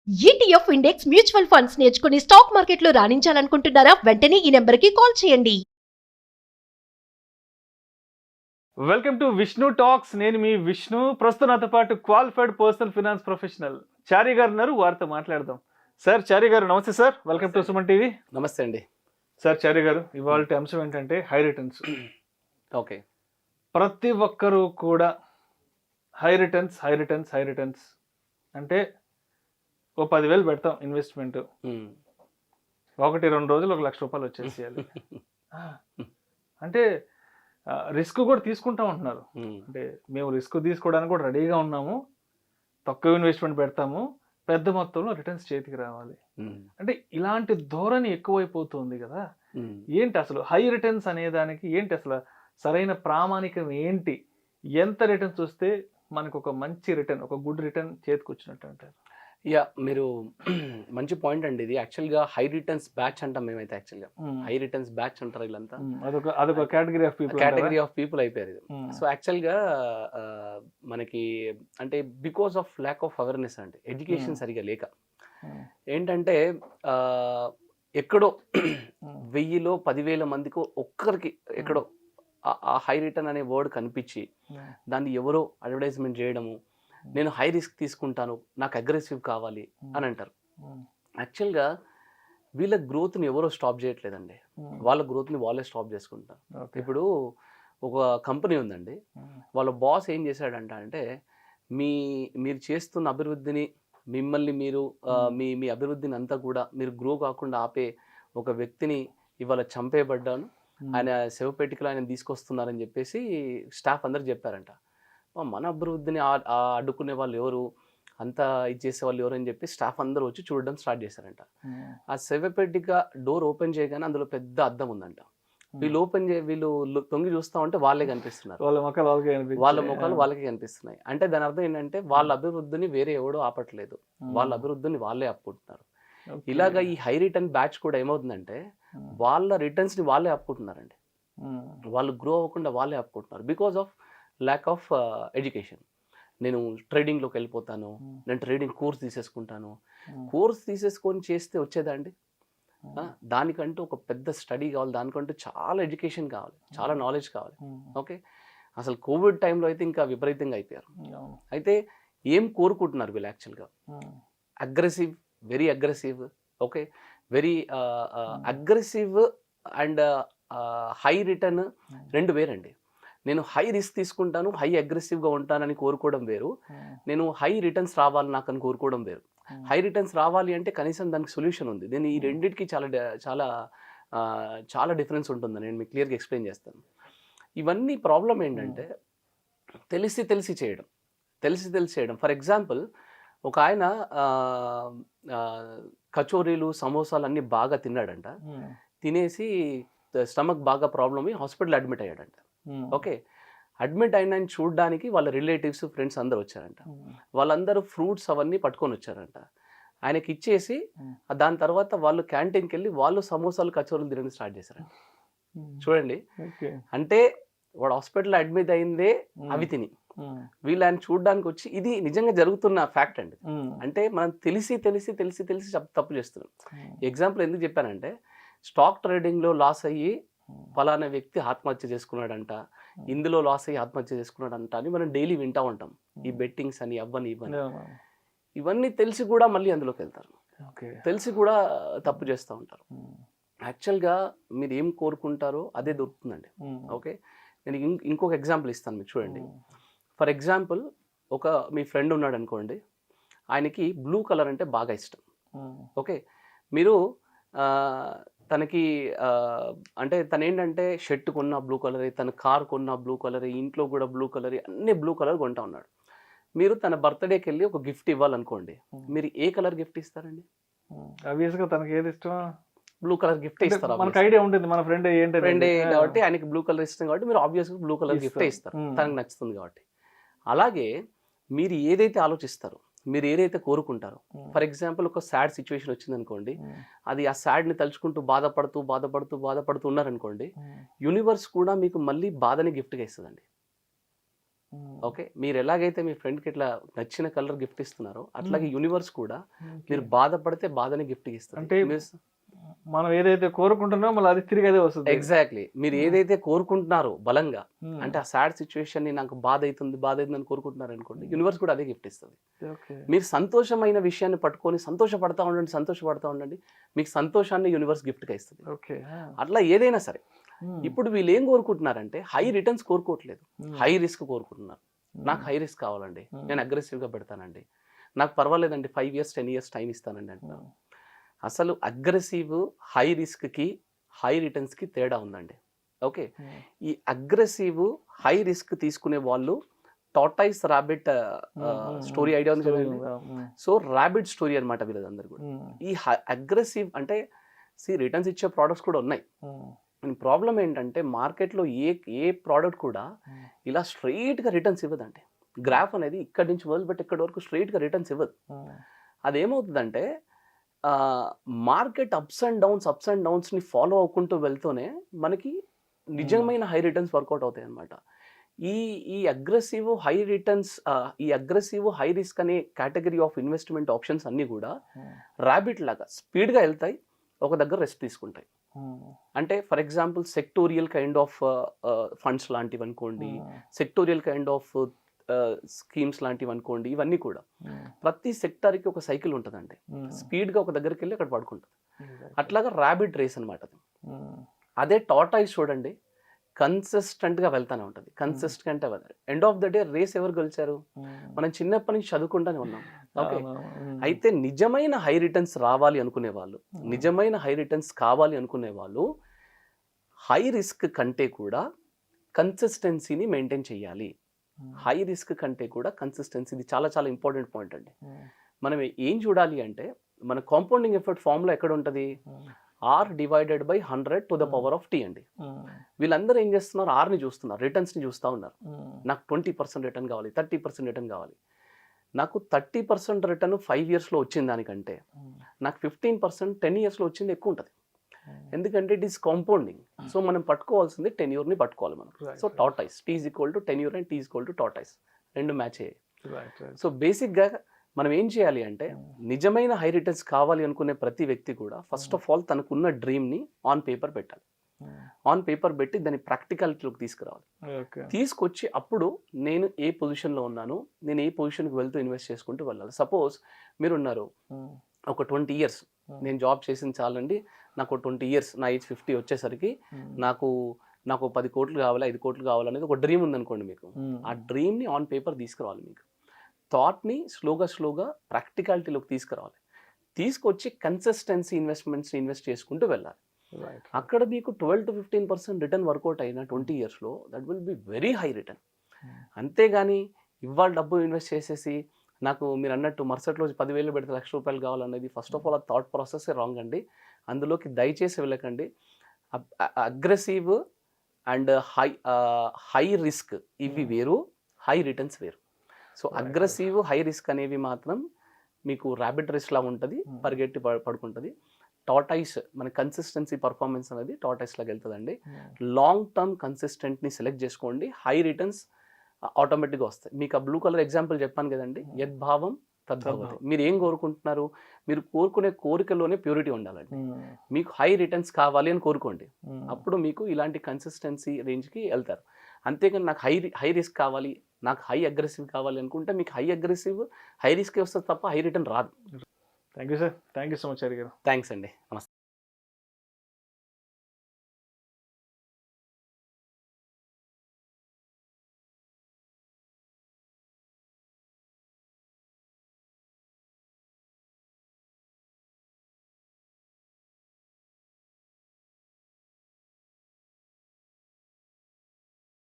ETF index mutual funds నేర్చుకుని stock మార్కెట్లో రాణించాలనుకుంటున్నారా? వెంటనే ఈ నెంబర్కి కాల్ చేయండి. Welcome to Vishnu talks. నేను మీ విష్ణు. ప్రస్తుతం నాతో పాటు క్వాలిఫైడ్ పర్సనల్ ఫినాన్స్ ప్రొఫెషనల్ చారి గారు ఉన్నారు. వారితో మాట్లాడదాం. సార్ చారి గారు నమస్తే sir. Welcome to Suman TV. నమస్తే అండి. సార్ చారి గారు, ఇవాళ అంశం ఏంటంటే హై రిటర్న్స్. ఓకే, ప్రతి ఒక్కరూ కూడా హై రిటర్న్స్ అంటే ఓ 10,000 పెడతాం ఇన్వెస్ట్మెంట్, 1-2 రోజులు 1,00,000 రూపాయలు వచ్చేసేయాలి. అంటే రిస్క్ కూడా తీసుకుంటాం అంటున్నారు. అంటే మేము రిస్క్ తీసుకోవడానికి కూడా రెడీగా ఉన్నాము, తక్కువ ఇన్వెస్ట్మెంట్ పెడతాము, పెద్ద మొత్తంలో రిటర్న్స్ చేతికి రావాలి. అంటే ఇలాంటి ధోరణి ఎక్కువైపోతుంది కదా. ఏంటి అసలు హై రిటర్న్స్ అనే దానికి ఏంటి అసలు సరైన ప్రామాణికం ఏంటి? ఎంత రిటర్న్స్ వస్తే మనకు ఒక మంచి రిటర్న్, ఒక గుడ్ రిటర్న్ చేతికి వచ్చినట్టు అంటారు? యా, మీరు మంచి పాయింట్ అండి. ఇది యాక్చువల్గా హై రిటర్న్స్ బ్యాచ్ అంటాం మేమైతే. యాక్చువల్గా హై రిటర్న్స్ బ్యాచ్ అంటారు వీళ్ళంతా. అదొక కేటగిరీ ఆఫ్ పీపుల్ అయిపోయారు ఇది. సో యాక్చువల్గా మనకి అంటే because of lack of awareness అండి, ఎడ్యుకేషన్ సరిగా లేక ఏంటంటే ఎక్కడో 1000లో 10,000 మందికి ఒక్కరికి ఎక్కడో ఆ హై రిటర్న్ అనే వర్డ్ కనిపించి దాన్ని ఎవరో అడ్వర్టైజ్మెంట్ చేయడము, నేను హై రిస్క్ తీసుకుంటాను, నాకు అగ్రెసివ్ కావాలి అని అంటారు. యాక్చువల్గా వీళ్ళ గ్రోత్ని ఎవరో స్టాప్ చేయట్లేదండి, వాళ్ళ గ్రోత్ని వాళ్ళే స్టాప్ చేసుకుంటారు. ఇప్పుడు ఒక కంపెనీ ఉందండి, వాళ్ళ బాస్ ఏం చేశాడంట అంటే మీరు చేస్తున్న అభివృద్ధిని, మిమ్మల్ని మీరు మీ అభివృద్ధిని అంతా కూడా మీరు గ్రో కాకుండా ఆపే ఒక వ్యక్తిని ఇవాళ చంపేయబడ్డాను, ఆయన శవపేటికలో ఆయన తీసుకొస్తున్నారని చెప్పేసి స్టాఫ్ అందరు చెప్పారంట. మన అభివృద్ధిని అడ్డుకునే వాళ్ళు ఎవరు, అంతా ఇది చేసే వాళ్ళు ఎవరు అని చెప్పి స్టాఫ్ అందరూ వచ్చి చూడడం స్టార్ట్ చేశారంట. ఆ శవపేటిక డోర్ ఓపెన్ చేయగానే అందులో పెద్ద అద్దం ఉందంట. వీళ్ళు తొంగి చూస్తా ఉంటే వాళ్ళే కనిపిస్తున్నారు, వాళ్ళ ముఖాలు వాళ్ళకే కనిపిస్తున్నాయి. అంటే దాని అర్థం ఏంటంటే వాళ్ళ అభివృద్ధిని వేరే ఎవడో ఆపట్లేదు, వాళ్ళ అభివృద్ధిని వాళ్ళే ఆపుకుంటున్నారు. ఇలాగా ఈ హై రిటర్న్ బ్యాచ్ కూడా ఏమవుతుందంటే వాళ్ళ రిటర్న్స్ ని వాళ్ళే ఆపుకుంటున్నారండి, వాళ్ళు గ్రో అవ్వకుండా వాళ్ళే ఆపుకుంటున్నారు. Because of lack of education. నేను ట్రేడింగ్లోకి వెళ్ళిపోతాను, నేను ట్రేడింగ్ కోర్స్ తీసేసుకుంటాను. కోర్స్ తీసేసుకొని చేస్తే వచ్చేదా అండి? దానికంటూ ఒక పెద్ద స్టడీ కావాలి, దానికంటూ చాలా ఎడ్యుకేషన్ కావాలి, చాలా నాలెడ్జ్ కావాలి. ఓకే, అసలు కోవిడ్ టైంలో అయితే ఇంకా విపరీతంగా అయిపోయారు. అయితే ఏం కోరుకుంటున్నారు వీళ్ళు యాక్చువల్గా? Aggressive, very aggressive. Okay, very aggressive and high return రెండు వేరండి. నేను హై రిస్క్ తీసుకుంటాను, హై అగ్రెసివ్గా ఉంటానని కోరుకోవడం వేరు, నేను హై రిటర్న్స్ రావాలి నాకు అని కోరుకోవడం వేరు. హై రిటర్న్స్ రావాలి అంటే కనీసం దానికి సొల్యూషన్ ఉంది. నేను ఈ రెండింటికి చాలా చాలా చాలా డిఫరెన్స్ ఉంటుందని నేను మీకు క్లియర్గా ఎక్స్ప్లెయిన్ చేస్తాను. ఇవన్నీ ప్రాబ్లం ఏంటంటే తెలిసి చేయడం. ఫర్ ఎగ్జాంపుల్, ఒక ఆయన కచోరీలు సమోసాలు అన్నీ బాగా తిన్నాడంట, తినేసి స్టమక్ బాగా ప్రాబ్లమ్ అయ్యి హాస్పిటల్ అడ్మిట్ అయ్యాడంట. ఓకే, అడ్మిట్ అయిన చూడడానికి వాళ్ళ రిలేటివ్స్, ఫ్రెండ్స్ అందరు వచ్చారంట. వాళ్ళందరూ ఫ్రూట్స్ అవన్నీ పట్టుకొని వచ్చారంట. ఆయనకి ఇచ్చేసి దాని తర్వాత వాళ్ళు క్యాంటీన్కి వెళ్ళి వాళ్ళు సమోసాలు కచోరీలు తినడం స్టార్ట్ చేశారంట. చూడండి, అంటే వాడు హాస్పిటల్ అడ్మిట్ అయిందే అవి తిని, వీళ్ళు ఆయన చూడడానికి వచ్చి, ఇది నిజంగా జరుగుతున్న ఫ్యాక్ట్ అండి. అంటే మనం తెలిసి తప్పు చేస్తున్నాం. ఎగ్జాంపుల్ ఎందుకు చెప్పానంటే, స్టాక్ ట్రేడింగ్లో లాస్ అయ్యి ఫలానా వ్యక్తి ఆత్మహత్య చేసుకున్నాడంట, ఇందులో లాస్ అయ్యి ఆత్మహత్య చేసుకున్నాడంట అని మనం డైలీ వింటూ ఉంటాం. ఈ బెట్టింగ్స్ అని ఇవన్నీ ఇవన్నీ తెలిసి కూడా మళ్ళీ అందులోకి వెళ్తారు, తెలిసి కూడా తప్పు చేస్తూ ఉంటారు. యాక్చువల్గా మీరు ఏం కోరుకుంటారో అదే దొరుకుతుందండి. ఓకే, నేను ఇంకొక ఎగ్జాంపుల్ ఇస్తాను మీకు, చూడండి. ఫర్ ఎగ్జాంపుల్, మీ ఫ్రెండ్ ఉన్నాడు అనుకోండి, ఆయనకి బ్లూ కలర్ అంటే బాగా ఇష్టం. ఓకే, మీరు తనకి అంటే తను ఏంటంటే షర్ట్ కొన్న బ్లూ కలర్, తన కార్ కొన్న బ్లూ కలర్, ఇంట్లో కూడా బ్లూ కలర్, అన్ని బ్లూ కలర్ కొంటా ఉన్నాడు. మీరు తన బర్త్డేకి వెళ్ళి ఒక గిఫ్ట్ ఇవ్వాలనుకోండి, మీరు ఏ కలర్ గిఫ్ట్ ఇస్తారండి? ఆబ్వియస్గా తనకి ఏది ఇష్టం, బ్లూ కలర్ గిఫ్ట్ ఇస్తారు. మనకు ఐడియా ఉంటుంది, మన ఫ్రెండ్ కాబట్టి ఆయనకి బ్లూ కలర్ ఇష్టం కాబట్టి మీరు ఆబ్వియస్గా బ్లూ కలర్ గిఫ్ట్ ఇస్తారు, తనకు నచ్చుతుంది కాబట్టి. అలాగే మీరు ఏదైతే ఆలోచిస్తారో, మీరు ఏదైతే కోరుకుంటారో, ఫర్ ఎగ్జాంపుల్ ఒక సాడ్ సిచ్యువేషన్ వచ్చింది అనుకోండి, అది ఆ సాడ్ని తలుచుకుంటూ బాధపడుతూ ఉన్నారనుకోండి, యూనివర్స్ కూడా మీకు మళ్ళీ బాధని గిఫ్ట్గా ఇస్తుందండి. ఓకే, మీరు ఎలాగైతే మీ ఫ్రెండ్కి ఇట్లా నచ్చిన కలర్ గిఫ్ట్ ఇస్తున్నారో అట్లాగే యూనివర్స్ కూడా మీరు బాధపడితే బాధని గిఫ్ట్ ఇస్తుంది. అంటే మనం ఏదైతే కోరుకుంటున్నామో మళ్ళీ అది తిరిగి అదే వస్తుంది. ఎగ్జాక్ట్లీ, మీరు ఏదైతే కోరుకుంటున్నారో బలంగా, అంటే ఆ సాడ్ సిచ్యువేషన్ ని నాకు బాధ అవుతుంది అని కోరుకుంటున్నారు అనుకోండి, యూనివర్స్ కూడా అదే గిఫ్ట్ ఇస్తుంది. మీరు సంతోషమైన విషయాన్ని పట్టుకొని సంతోషపడతా ఉండండి, మీకు సంతోషాన్ని యూనివర్స్ గిఫ్ట్గా ఇస్తుంది. అట్లా ఏదైనా సరే. ఇప్పుడు వీళ్ళు ఏం కోరుకుంటున్నారంటే హై రిటర్న్స్ కోరుకోవట్లేదు, హై రిస్క్ కోరుకుంటున్నారు. నాకు హై రిస్క్ కావాలండి, నేను అగ్రెసివ్గా పెడతానండి, నాకు పర్వాలేదండి 5 years 10 years టైం ఇస్తానండి అంటున్నారు. అసలు అగ్రెసివ్ హై రిస్క్కి హై రిటర్న్స్కి తేడా ఉందండి. ఓకే, ఈ అగ్రెసివ్ హై రిస్క్ తీసుకునే వాళ్ళు టార్టైస్ ర్యాబిట్ స్టోరీ ఐడియా ఉంది కదండి. సో ర్యాబిట్ స్టోరీ అనమాట వీళ్ళందరూ కూడా. ఈ అగ్రెసివ్ అంటే రిటర్న్స్ ఇచ్చే ప్రోడక్ట్స్ కూడా ఉన్నాయి. ప్రాబ్లం ఏంటంటే మార్కెట్లో ఏ ప్రోడక్ట్ కూడా ఇలా స్ట్రైట్గా రిటర్న్స్ ఇవ్వదండి. గ్రాఫ్ అనేది ఇక్కడి నుంచి మొదలుపెట్టి ఇక్కడి వరకు స్ట్రైట్గా రిటర్న్స్ ఇవ్వదు. అదేమవుతుందంటే మార్కెట్ అప్స్ అండ్ డౌన్స్ని ఫాలో అవ్వకుంటూ వెళ్తూనే మనకి నిజమైన హై రిటర్న్స్ వర్కౌట్ అవుతాయి అన్నమాట. ఈ అగ్రెసివ్ హై రిటర్న్స్, ఈ అగ్రెసివ్ హై రిస్క్ అనే కేటగిరీ ఆఫ్ ఇన్వెస్ట్మెంట్ ఆప్షన్స్ అన్నీ కూడా ర్యాబిట్ లాగా స్పీడ్గా వెళ్తాయి, ఒక దగ్గర రెస్ట్ తీసుకుంటాయి. అంటే for example sectorial kind of funds లాంటివి అనుకోండి, సెక్టోరియల్ కైండ్ ఆఫ్ స్కీమ్స్ లాంటివి అనుకోండి, ఇవన్నీ కూడా ప్రతి సెక్టార్కి ఒక సైకిల్ ఉంటుందండి. స్పీడ్గా ఒక దగ్గరికి వెళ్ళి అక్కడ పడుకుంటుంది. అట్లాగా ర్యాబిట్ రేస్ అనమాట. అదే టార్టాయిస్ చూడండి, కన్సిస్టెంట్గా వెళ్తానే ఉంటుంది, కన్సిస్టెంట్గా వెళ్తారు. End of the day race ఎవరు గెలిచారు? మనం చిన్నప్పటి నుంచి చదువుకుంటానే ఉన్నాం. ఓకే, అయితే నిజమైన హై రిటర్న్స్ రావాలి అనుకునే వాళ్ళు, నిజమైన హై రిటర్న్స్ కావాలి అనుకునే వాళ్ళు హై రిస్క్ కంటే కూడా కన్సిస్టెన్సీని మెయింటైన్ చేయాలి. హై రిస్క్ కంటే కూడా కన్సిస్టెన్సీ, ఇది చాలా చాలా ఇంపార్టెంట్ పాయింట్ అండి. మనం ఏం చూడాలి అంటే మన కాంపౌండింగ్ ఎఫెక్ట్ ఫార్ములా ఎక్కడ ఉంటుంది? R/100 అండి. వీళ్ళందరూ ఏం చేస్తున్నారు? ఆర్ని చూస్తున్నారు, రిటర్న్స్ని చూస్తూ ఉన్నారు. నాకు 20% రిటర్న్ కావాలి, 30% రిటర్న్ కావాలి. నాకు 30% రిటర్న్ 5 yearsలో వచ్చిన దానికంటే నాకు 15% 10 yearsలో వచ్చింది ఎక్కువ ఉంటుంది. ఎందుకంటే ఇట్ ఈస్ కాంపౌండింగ్. సో మనం పట్టుకోవాల్సింది టెన్యూర్ని పట్టుకోవాలి మనం. So tortoise, T= tenure and T= tortoise, రెండు మ్యాచ్ అయ్యాయి. సో బేసిక్గా మనం ఏం చేయాలి అంటే నిజమైన హై రిటర్న్స్ కావాలి అనుకునే ప్రతి వ్యక్తి కూడా ఫస్ట్ ఆఫ్ ఆల్ తనకున్న డ్రీమ్ని ఆన్ పేపర్ పెట్టాలి. ఆన్ పేపర్ పెట్టి దాన్ని ప్రాక్టికాలిటీలోకి తీసుకురావాలి. తీసుకొచ్చి అప్పుడు నేను ఏ పొజిషన్లో ఉన్నాను, నేను ఏ పొజిషన్కి వెళ్తూ ఇన్వెస్ట్ చేసుకుంటూ వెళ్ళాలి. సపోజ్ మీరున్నారు ఒక 20 years నేను జాబ్ చేసింది చాలండి, నాకు 20 years, నా ఏజ్ 50 వచ్చేసరికి నాకు 10 కోట్లు కావాలి, 5 కోట్లు కావాలనేది ఒక డ్రీమ్ ఉందనుకోండి మీకు. ఆ డ్రీమ్ని ఆన్ పేపర్ తీసుకురావాలి. మీకు థాట్ని స్లోగా ప్రాక్టికాలిటీలోకి తీసుకురావాలి. తీసుకొచ్చి కన్సిస్టెన్సీ ఇన్వెస్ట్మెంట్స్ ఇన్వెస్ట్ చేసుకుంటూ వెళ్ళాలి. అక్కడ మీకు 12 to 15% రిటర్న్ వర్కౌట్ అయిన 20 yearsలో that will be very high return. అంతేగాని ఇవాళ డబ్బు ఇన్వెస్ట్ చేసేసి నాకు మీరు అన్నట్టు మరుసటి రోజు 10,000 పెడితే ₹1,00,000 కావాలనేది ఫస్ట్ ఆఫ్ ఆల్ ఆ థాట్ ప్రాసెస్ రాంగ్ అండి. అందులోకి దయచేసి వెళ్ళకండి. అగ్రెసివ్ అండ్ హై రిస్క్ ఇవి వేరు, హై రిటర్న్స్ వేరు. సో అగ్రెసివ్ హై రిస్క్ అనేవి మాత్రం మీకు ర్యాబిట్ రేస్ లా ఉంటుంది, పరిగెట్టి పడుకుంటుంది. టార్టాయిస్ మన కన్సిస్టెన్సీ పర్ఫార్మెన్స్ అనేది టార్టాయిస్ లాగా వెళ్తుందండి. లాంగ్ టర్మ్ కన్సిస్టెంట్ని సెలెక్ట్ చేసుకోండి, హై రిటర్న్స్ ఆటోమేటిక్గా వస్తాయి. మీకు ఆ బ్లూ కలర్ ఎగ్జాంపుల్ చెప్పాను కదండి, యద్భావం తద్భవతి. మీరు ఏం కోరుకుంటున్నారు? మీరు కోరుకునే కోరికలోనే ప్యూరిటీ ఉండాలండి. మీకు హై రిటర్న్స్ కావాలి అని కోరుకోండి, అప్పుడు మీకు ఇలాంటి కన్సిస్టెన్సీ రేంజ్కి వెళ్తారు. అంతేకాని నాకు హై రిస్క్ కావాలి, నాకు హై అగ్రెసివ్ కావాలి అనుకుంటే మీకు హై అగ్రెసివ్ హై రిస్క్ వస్తుంది తప్ప హై రిటర్న్ రాదు. Thank you sir, thank you so much Hari గారు. థ్యాంక్స్ అండి, నమస్తే.